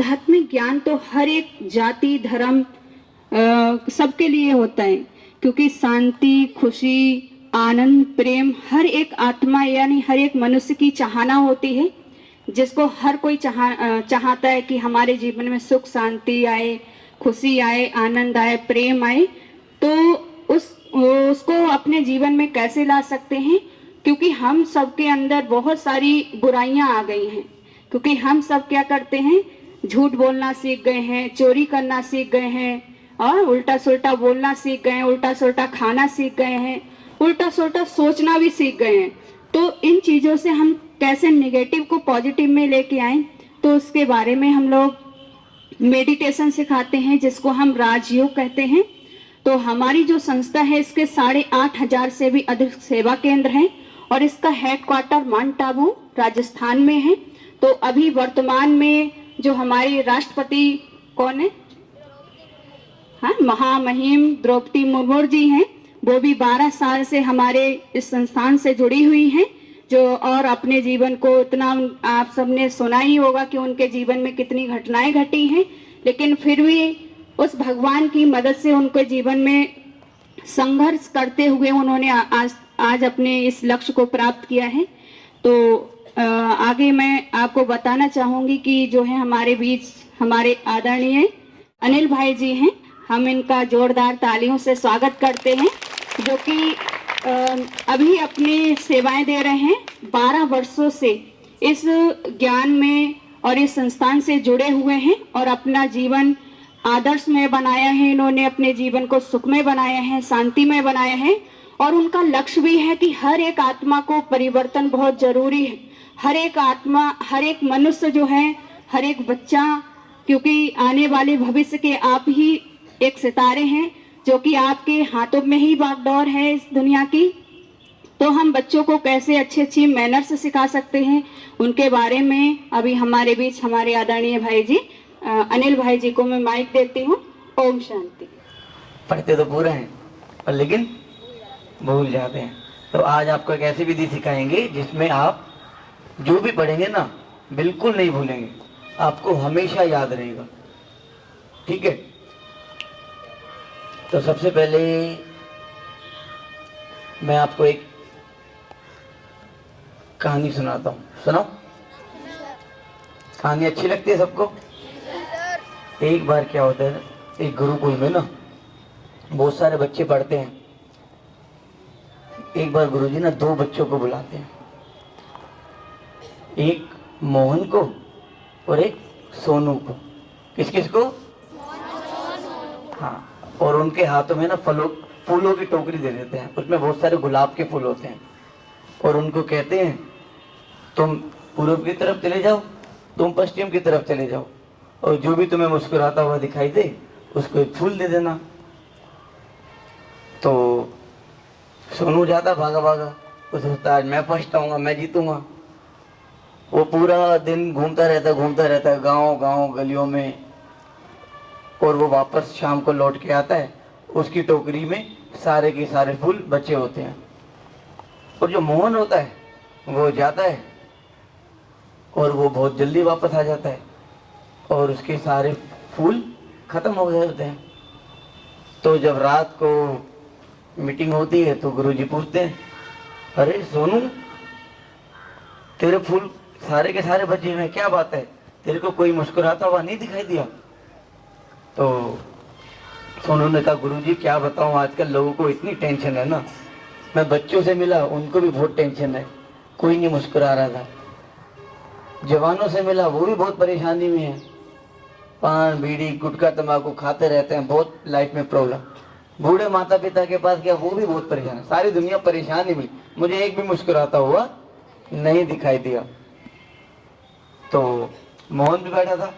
आध्यात्मिक ज्ञान तो हर एक जाति धर्म सबके लिए होता है, क्योंकि शांति, खुशी, आनंद, प्रेम हर एक आत्मा यानी हर एक मनुष्य की चाहना होती है, जिसको हर कोई चाहता है कि हमारे जीवन में सुख शांति आए, खुशी आए, आनंद आए, प्रेम आए। तो उसको अपने जीवन में कैसे ला सकते हैं? क्योंकि हम सबके अंदर बहुत सारी बुराइयां आ गई हैं, क्योंकि हम सब क्या करते हैं, झूठ बोलना सीख गए हैं, चोरी करना सीख गए हैं, और उल्टा सुल्टा बोलना सीख गए हैं, उल्टा सुल्टा खाना सीख गए हैं, उल्टा सुल्टा सोचना भी सीख गए हैं। तो इन चीज़ों से हम कैसे नेगेटिव को पॉजिटिव में लेके आए, तो उसके बारे में हम लोग मेडिटेशन सिखाते हैं, जिसको हम राजयोग कहते हैं। तो हमारी जो संस्था है, इसके 8,500 से भी अधिक सेवा केंद्र हैं, और इसका हेडक्वार्टर माउंट आबू राजस्थान में है। तो अभी वर्तमान में जो हमारे राष्ट्रपति कौन है, हाँ, महामहिम द्रौपदी मुर्मू जी हैं, वो भी 12 साल से हमारे इस संस्थान से जुड़ी हुई हैं, जो और अपने जीवन को इतना, आप सबने सुना ही होगा कि उनके जीवन में कितनी घटनाएं घटी हैं, लेकिन फिर भी उस भगवान की मदद से उनके जीवन में संघर्ष करते हुए उन्होंने आज अपने इस लक्ष्य को प्राप्त किया है। तो आगे मैं आपको बताना चाहूंगी कि जो है हमारे बीच हमारे आदरणीय अनिल भाई जी हैं, हम इनका जोरदार तालियों से स्वागत करते हैं, जो कि अभी अपनी सेवाएं दे रहे हैं। 12 वर्षों से इस ज्ञान में और इस संस्थान से जुड़े हुए हैं, और अपना जीवन आदर्श में बनाया है। इन्होंने अपने जीवन को सुखमय बनाया है, शांतिमय बनाया है, और उनका लक्ष्य भी है कि हर एक आत्मा को परिवर्तन बहुत जरूरी है। हर एक आत्मा, हर एक मनुष्य जो है, हर एक बच्चा, क्योंकि आने वाले भविष्य के आप ही एक सितारे हैं, जो कि आपके हाथों में ही बागडोर है इस दुनिया की। तो हम बच्चों को कैसे अच्छी मैनर्स सिखा सकते हैं, उनके बारे में अभी हमारे बीच हमारे आदरणीय भाई जी अनिल भाई जी को मैं माइक देती हूँ। ओम शांति। पढ़ते तो पूरे हैं पर लेकिन भूल जाते हैं। तो आज आपको एक ऐसी विधि सिखाएंगे जिसमें आप जो भी पढ़ेंगे ना बिल्कुल नहीं भूलेंगे, आपको हमेशा याद रहेगा। ठीक है, तो सबसे पहले मैं आपको एक कहानी सुनाता हूँ। सुनाओ, कहानी अच्छी लगती है सबको? एक बार क्या होता है, एक गुरुकुल में ना बहुत सारे बच्चे पढ़ते हैं। एक बार गुरुजी ना 2 बच्चों को बुलाते हैं, एक मोहन को और एक सोनू को। किस किस को? हाँ, और उनके हाथों में ना फूलों की टोकरी दे देते हैं, उसमें बहुत सारे गुलाब के फूल होते हैं, और उनको कहते हैं तुम पूर्व की तरफ चले जाओ, तुम पश्चिम की तरफ चले जाओ, और जो भी तुम्हें मुस्कुराता हुआ दिखाई दे उसको एक फूल दे देना। तो सोनू जाता भागा भागा, वो सोचता आज मैं फर्स्ट आऊंगा, मैं जीतूंगा। वो पूरा दिन घूमता रहता है गांव गांव गलियों में, और वो वापस शाम को लौट के आता है, उसकी टोकरी में सारे के सारे फूल बचे होते हैं। और जो मोहन होता है वो जाता है और वो बहुत जल्दी वापस आ जाता है, और उसके सारे फूल खत्म हो गए होते हैं। तो जब रात को मीटिंग होती है तो गुरुजी पूछते हैं, अरे सोनू, तेरे फूल सारे के सारे बचे हुए, क्या बात है, तेरे को कोई मुस्कुराता हुआ नहीं दिखाई दिया? तो सोनू ने कहा, गुरुजी क्या बताऊं, आजकल लोगों को इतनी टेंशन है ना, मैं बच्चों से मिला उनको भी बहुत टेंशन है, कोई नहीं मुस्कुरा रहा था। जवानों से मिला वो भी बहुत परेशानी में है, पान बीड़ी गुटखा तंबाकू खाते रहते हैं, बहुत लाइफ में प्रॉब्लम। बूढ़े माता पिता के पास गया, वो भी बहुत परेशान है, सारी दुनिया परेशान ही मिली, मुझे एक भी मुस्कुराता हुआ नहीं दिखाई दिया। तो मोहन भी बैठा था।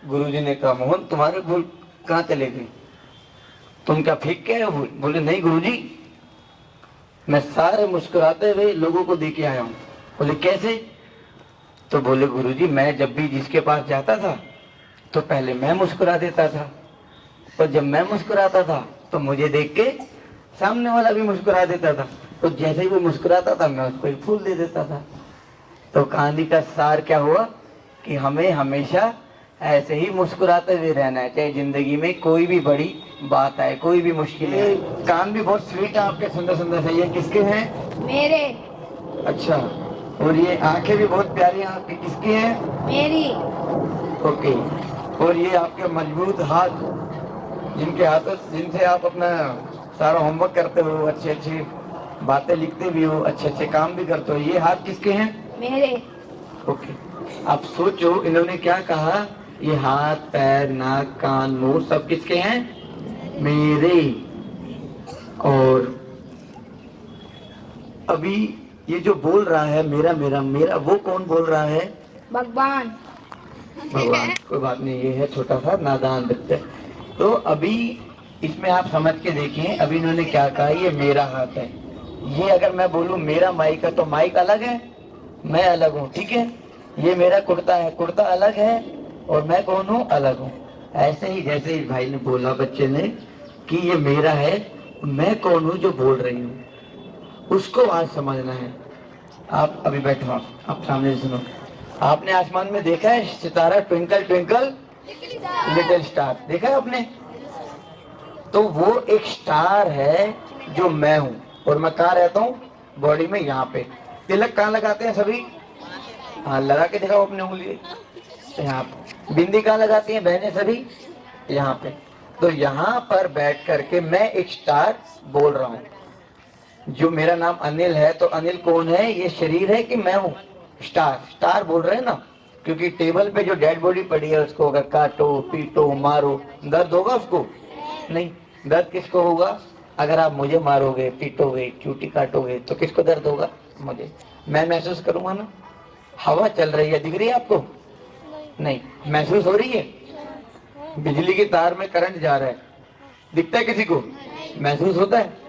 गुरुजी ने कहा, मोहन तुम्हारे फूल कहाँ चले गए, तुम क्या फेंक के आए हो फूल? बोले नहीं गुरुजी, मैं सारे मुस्कुराते हुए लोगों को दे के आया हूँ। बोले कैसे? तो बोले गुरुजी, मैं जब भी जिसके पास जाता था तो पहले मैं मुस्कुरा देता था, और जब मैं मुस्कुराता था तो मुझे देख के सामने वाला भी मुस्कुरा देता था, तो जैसे ही वो मुस्कुराता था मैं उसको एक फूल दे देता था। तो कहानी का सार क्या हुआ कि हमें हमेशा ऐसे ही मुस्कुराते हुए रहना है, चाहे जिंदगी में कोई भी बड़ी बात आए, कोई भी मुश्किल है। कान भी बहुत स्वीट है आपके, सुंदर सुंदर से। ये किसके हैं? मेरे। अच्छा। और ये आंखें भी बहुत प्यारी हैं आपकी, किसकी हैं? मेरी। ओके। और ये आपके मजबूत हाथ, जिनके हाथों जिनसे आप अपना सारा होमवर्क करते हो, अच्छी अच्छी बातें लिखते भी हो, अच्छे अच्छे काम भी करते हो, ये हाथ किसके हैं? मेरे। ओके। आप सोचो इन्होंने क्या कहा, ये हाथ पैर नाक कान मुंह सब किसके हैं? मेरे। और अभी ये जो बोल रहा है मेरा मेरा मेरा, वो कौन बोल रहा है? भगवान। भगवान। कोई बात नहीं, ये है छोटा सा नादान बच्चा। तो अभी इसमें आप समझ के देखिए, अभी इन्होंने क्या कहा, ये मेरा हाथ है। ये अगर मैं बोलूं मेरा माइक है तो माइक अलग है, मैं अलग हूँ, ठीक है। ये मेरा कुर्ता है, कुर्ता अलग है, और मैं कौन हूँ? अलग हूँ। ऐसे ही जैसे इस भाई ने बोला, बच्चे ने, कि ये मेरा है, मैं कौन हूँ जो बोल रही हूँ, उसको आज समझना है। आप अभी बैठो, आप सामने सुनो। आपने आसमान में देखा है सितारा, ट्विंकल ट्विंकल लिटिल स्टार, देखा है आपने? तो वो एक स्टार है जो मैं हूँ, और मैं कहाँ रहता हूँ? बॉडी में, यहाँ पे। तिलक कहाँ लगाते हैं सभी? हाँ, लगा के दिखाओ अपने उंगली, यहाँ पे। बिंदी कहाँ लगाती हैं बहनें सभी? यहाँ पे। तो यहाँ पर बैठ करके मैं एक स्टार बोल रहा हूँ। जो मेरा नाम अनिल है, तो अनिल कौन है? ये शरीर है कि मैं हूँ? स्टार। स्टार बोल रहे हैं ना, क्योंकि टेबल पे जो डेड बॉडी पड़ी है उसको अगर काटो पीटो मारो, दर्द होगा उसको? नहीं। दर्द किसको होगा? अगर आप मुझे मारोगे पीटोगे चूटी काटोगे तो किसको दर्द होगा? मुझे। मैं महसूस करूंगा ना। हवा चल रही है, दिख रही है आपको? नहीं। महसूस हो रही है? बिजली की तार में करंट जा रहा है, दिखता है किसी को? महसूस होता है?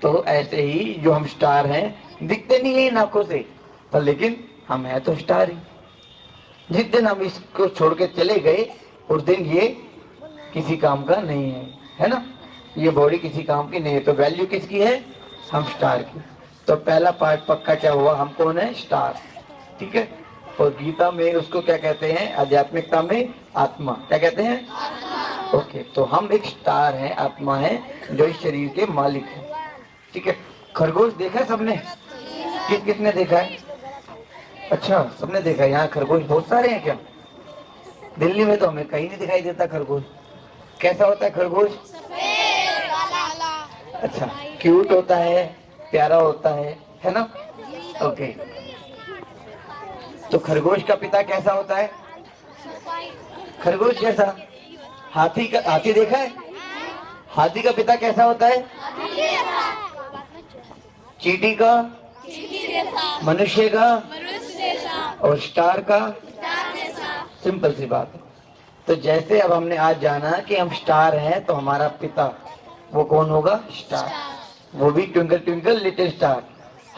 तो ऐसे ही जो हम स्टार हैं, दिखते नहीं है इन आंखों से, पर लेकिन हम हैं तो स्टार ही। जिस दिन हम इसको छोड़ के चले गए, उस दिन ये किसी काम का नहीं है ना? ये बॉडी किसी काम की नहीं है, तो वैल्यू किसकी है? हम स्टार की। तो पहला पार्ट पक्का क्या हुआ? हम कौन है? स्टार, ठीक है। और गीता में उसको क्या कहते हैं? आध्यात्मिकता में आत्मा। क्या कहते हैं? ओके। तो हम एक स्टार हैं, आत्मा है, जो इस शरीर के मालिक है, ठीक है। खरगोश देखा है सबने? किसने देखा है? अच्छा, सबने देखा है। यहाँ खरगोश बहुत सारे हैं क्या? दिल्ली में तो हमें कहीं नहीं दिखाई देता खरगोश। कैसा होता है खरगोश? अच्छा, क्यूट होता है, प्यारा होता है ना? ओके। तो खरगोश का पिता कैसा होता है? खरगोश जैसा। हाथी देखा है? हाथी का पिता कैसा होता है? चींटी का? मनुष्य का? और स्टार का? सिंपल सी बात है। तो जैसे अब हमने आज जाना कि हम स्टार हैं, तो हमारा पिता वो कौन होगा? स्टार। वो भी ट्विंकल ट्विंकल लिटिल स्टार।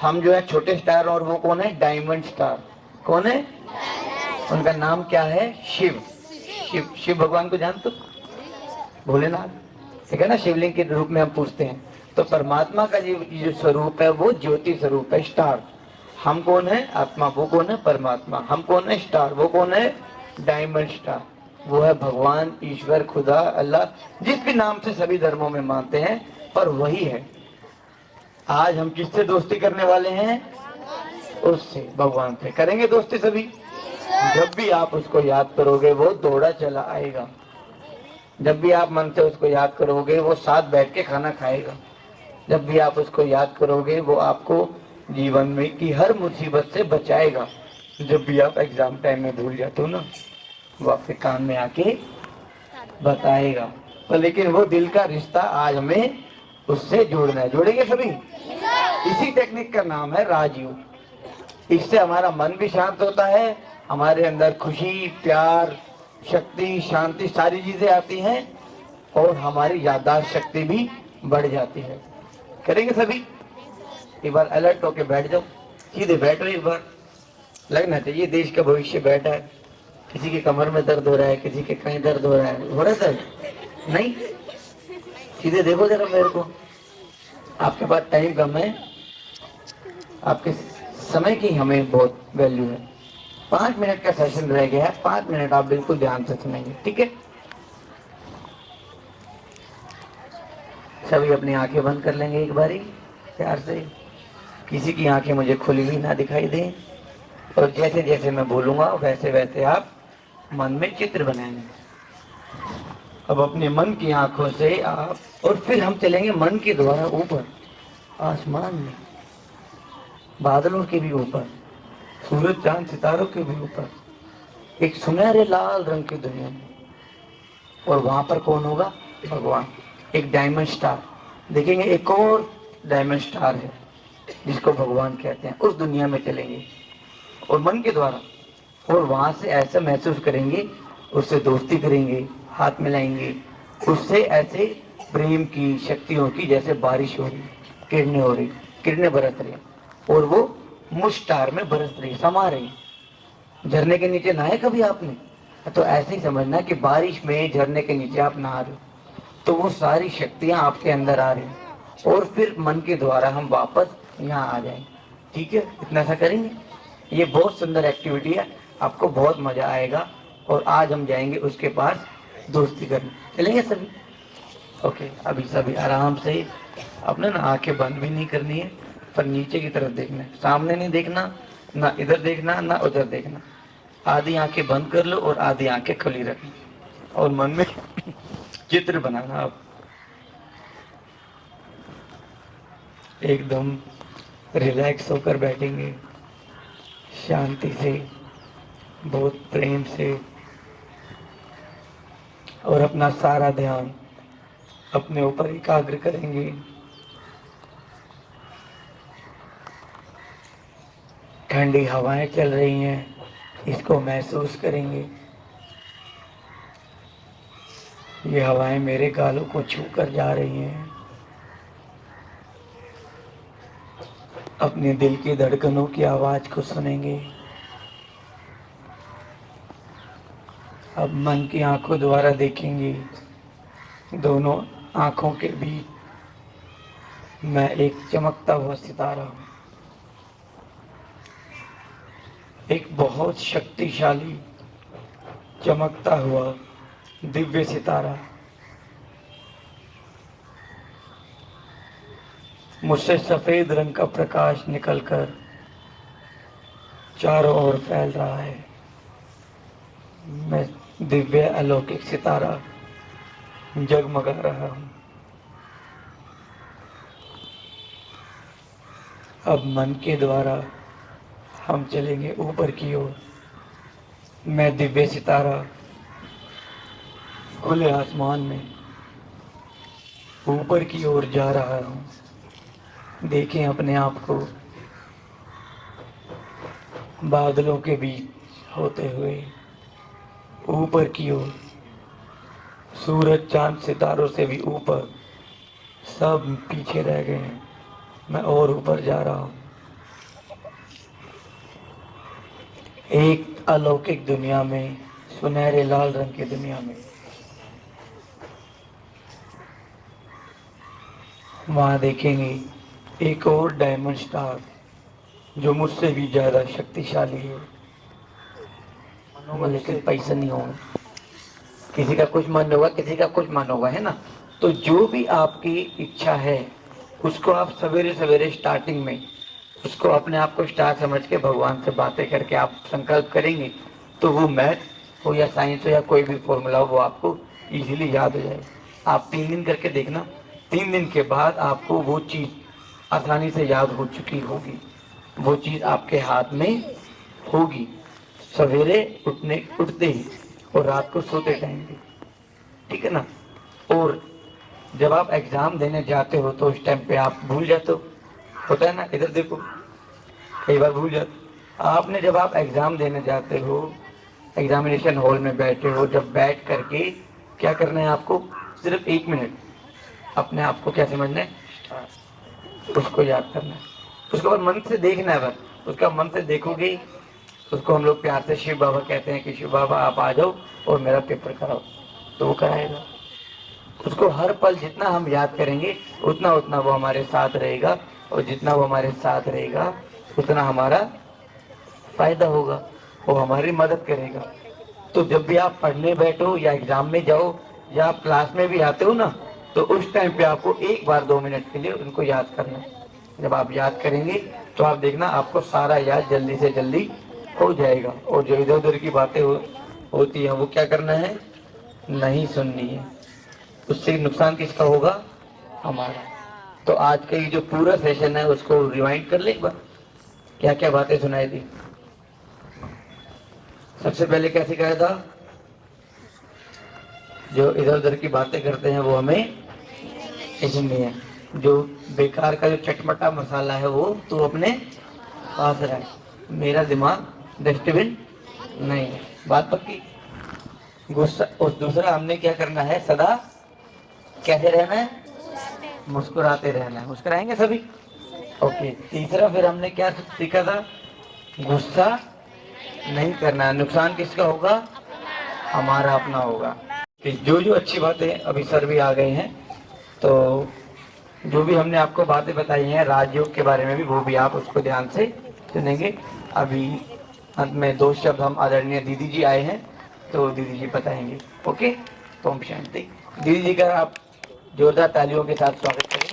हम जो है छोटे स्टार, और वो कौन है? Diamond star. कौन है? उनका नाम क्या है? शिव। शिव भगवान को जानते हो? भोलेनाथ, ठीक है ना? शिवलिंग के रूप में हम पूछते हैं। तो परमात्मा का जो स्वरूप है वो ज्योति स्वरूप है, स्टार। हम कौन है? आत्मा। वो कौन है? परमात्मा। हम कौन है? स्टार। वो कौन है? Diamond star. वो है भगवान, ईश्वर, खुदा, अल्लाह, जिस भी नाम से सभी धर्मों में मानते हैं, पर वही है। आज हम किससे दोस्ती करने वाले हैं? उससे, भगवान से करेंगे दोस्ती सभी। जब भी आप उसको याद करोगे वो दौड़ा चला आएगा। जब भी आप मन से उसको याद करोगे वो साथ बैठ के खाना खाएगा। जब भी आप उसको याद करोगे वो आपको जीवन में की हर मुसीबत से बचाएगा। जब भी आप एग्जाम टाइम में भूल जाते हो ना, वो आपके कान में आके बताएगा। तो लेकिन वो दिल का रिश्ता आज हमें उससे जोड़ना है। जोड़ेंगे सभी? इसी टेक्निक का नाम है राजयोग। इससे हमारा मन भी शांत होता है, हमारे अंदर खुशी, प्यार, शक्ति, शांति, सारी चीजें आती हैं, और हमारी याददाश्त शक्ति भी बढ़ जाती है। करेंगे सभी? एक बार अलर्ट होके बैठ जाओ, सीधे बैठो। एक बार लगना चाहिए देश का भविष्य बैठा है। किसी के कमर में दर्द हो रहा है, किसी के कहीं दर्द हो रहा है। हो रहा है दर्द? नहीं, सीधे देखो जरा मेरे को। आपके पास टाइम कम है, आपके समय की हमें बहुत वैल्यू है। 5 मिनट का सेशन रह गया है, 5 मिनट आप बिल्कुल ध्यान से सुनेंगे, ठीक है? सभी अपनी आंखें बंद कर लेंगे एक बारी प्यार से। किसी की आंखें मुझे खुली हुई ना दिखाई दें, और जैसे जैसे मैं बोलूंगा वैसे वैसे आप मन में चित्र बनाएंगे। अब अपने मन की आंखों से आप, और फिर हम चलेंगे मन के द्वारा ऊपर आसमान में, बादलों के भी ऊपर, सूरज चांद सितारों के भी ऊपर, एक सुनहरे लाल रंग की दुनिया में। और वहां पर कौन होगा? भगवान। एक डायमंड स्टार देखेंगे, एक और डायमंड स्टार है जिसको भगवान कहते हैं, उस दुनिया में चलेंगे और मन के द्वारा, और वहां से ऐसा महसूस करेंगे, उससे दोस्ती करेंगे, हाथ मिलाएंगे, उससे ऐसे प्रेम की शक्तियों की जैसे बारिश हो रही, किरणें हो रही, किरणें बरस रही, और वो मुझ स्टार में बरस रही, समा रही। झरने के नीचे नहाए कभी आपने? तो ऐसे ही समझना कि बारिश में झरने के नीचे आप नहा रहे हो, तो वो सारी शक्तियां आपके अंदर आ रही हैं, और फिर मन के द्वारा हम वापस यहाँ आ जाएंगे, ठीक है? इतना सा करेंगे। ये बहुत सुंदर एक्टिविटी है, आपको बहुत मजा आएगा। और आज हम जाएंगे उसके पास दोस्ती करने, चलेंगे सभी? ओके, अभी सभी आराम से, अपने ना आंखें बंद भी नहीं करनी है, पर नीचे की तरफ देखना है, सामने नहीं देखना, ना इधर देखना ना उधर देखना। आधी आंखें बंद कर लो और आधी आंखें खुली रखना, और मन में चित्र बनाना। आप एकदम रिलैक्स होकर बैठेंगे, शांति से, बहुत प्रेम से, और अपना सारा ध्यान अपने ऊपर एकाग्र करेंगे। ठंडी हवाएं चल रही हैं, इसको महसूस करेंगे। ये हवाएं मेरे गालों को छू कर जा रही हैं। अपने दिल की धड़कनों की आवाज को सुनेंगे। अब मन की आंखों द्वारा देखेंगे, दोनों आंखों के बीच मैं एक चमकता हुआ सितारा हूं, एक बहुत शक्तिशाली चमकता हुआ दिव्य सितारा। मुझसे सफेद रंग का प्रकाश निकलकर चारों ओर फैल रहा है। मैं दिव्य अलौकिक सितारा जगमगा रहा हूं। अब मन के द्वारा हम चलेंगे ऊपर की ओर। मैं दिव्य सितारा खुले आसमान में ऊपर की ओर जा रहा हूं। देखें अपने आप को बादलों के बीच होते हुए ऊपर की ओर, सूरज चांद सितारों से भी ऊपर, सब पीछे रह गए हैं, मैं और ऊपर जा रहा हूं। एक अलौकिक दुनिया में, सुनहरे लाल रंग की दुनिया में। वहां देखेंगे एक और डायमंड स्टार जो मुझसे भी ज्यादा शक्तिशाली है। मनोबल, लेकिन पैसा नहीं होगा। किसी का कुछ मन होगा, किसी का कुछ मन होगा, है ना? तो जो भी आपकी इच्छा है उसको आप सवेरे सवेरे स्टार्टिंग में उसको अपने आप को स्टार समझ के भगवान से बातें करके आप संकल्प करेंगे, तो वो मैथ हो या साइंस हो या कोई भी फॉर्मूला हो, वो आपको इजीली याद हो जाएगा। आप 3 दिन करके देखना, 3 दिन के बाद आपको वो चीज़ आसानी से याद हो चुकी होगी, वो चीज़ आपके हाथ में होगी, सवेरे उठते ही और रात को सोते टाइम भी, ठीक है ना? और जब आप एग्जाम देने जाते हो तो उस टाइम पे आप भूल जाते हो, होता है ना? इधर देखो, कई बार भूल जाते। आपने जब आप एग्जाम देने जाते हो, एग्जामिनेशन हॉल में बैठे हो, जब बैठ करके क्या करना है आपको? सिर्फ 1 मिनट अपने आप को क्या समझना है? उसको याद करना है, उसके बाद मन से देखना है। बस उसका मन से देखोगे, उसको हम लोग प्यार से शिव बाबा कहते हैं कि शिव बाबा आप आ जाओ और मेरा पेपर कराओ, तो वो कराएगा। उसको हर पल जितना हम याद करेंगे उतना उतना वो हमारे साथ रहेगा, और जितना वो हमारे साथ रहेगा उतना हमारा फायदा होगा। वो हमारी मदद करेगा। तो जब भी आप पढ़ने बैठो या एग्जाम में जाओ या आप क्लास में भी आते हो ना, तो उस टाइम पे आपको एक बार 2 मिनट के लिए उनको याद करना है। जब आप याद करेंगे तो आप देखना आपको सारा याद जल्दी से जल्दी हो जाएगा। और जो इधर उधर की बातें होती हैं वो क्या करना है, नहीं सुननी है। उससे नुकसान किसका होगा, हमारा। तो आज का ये जो पूरा सेशन है उसको रिवाइंड कर ले एक बार, क्या क्या बातें सुनाई दी। सबसे पहले क्या सिखाया था, जो इधर उधर की बातें करते हैं वो हमें सुननी है। जो बेकार का जो चटपटा मसाला है वो तो अपने पास रहे, मेरा दिमाग डस्टबिन नहीं है, बात पक्की। गुस्सा। और दूसरा हमने क्या करना है, सदा कैसे रहना है, मुस्कुराते रहना है। मुस्कुराएंगे सभी, ओके। तीसरा फिर हमने क्या सीखा था, गुस्सा नहीं करना है, नुकसान किसका होगा, हमारा अपना होगा। कि जो जो अच्छी बातें, अभी सर भी आ गए हैं, तो जो भी हमने आपको बातें बताई हैं राजयोग के बारे में भी, वो भी आप उसको ध्यान से सुनेंगे। अभी अंत में 2 शब्द हम आदरणीय दीदी जी आए हैं तो दीदी जी बताएंगे, ओके। ओम शांति। दीदी जी का आप जोरदार तालियों के साथ स्वागत करें।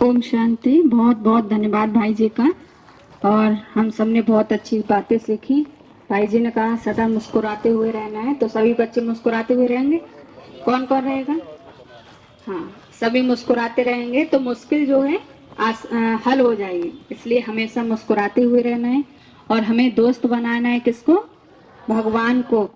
ओम शांति। बहुत बहुत धन्यवाद भाई जी का। और हम सब ने बहुत अच्छी बातें सीखी। भाई जी ने कहा सदा मुस्कुराते हुए रहना है, तो सभी बच्चे मुस्कुराते हुए रहेंगे। कौन कौन रहेगा, हाँ, सभी मुस्कुराते रहेंगे तो मुश्किल जो है हल हो जाएगी। इसलिए हमेशा मुस्कुराते हुए रहना है और हमें दोस्त बनाना है किसको, भगवान को।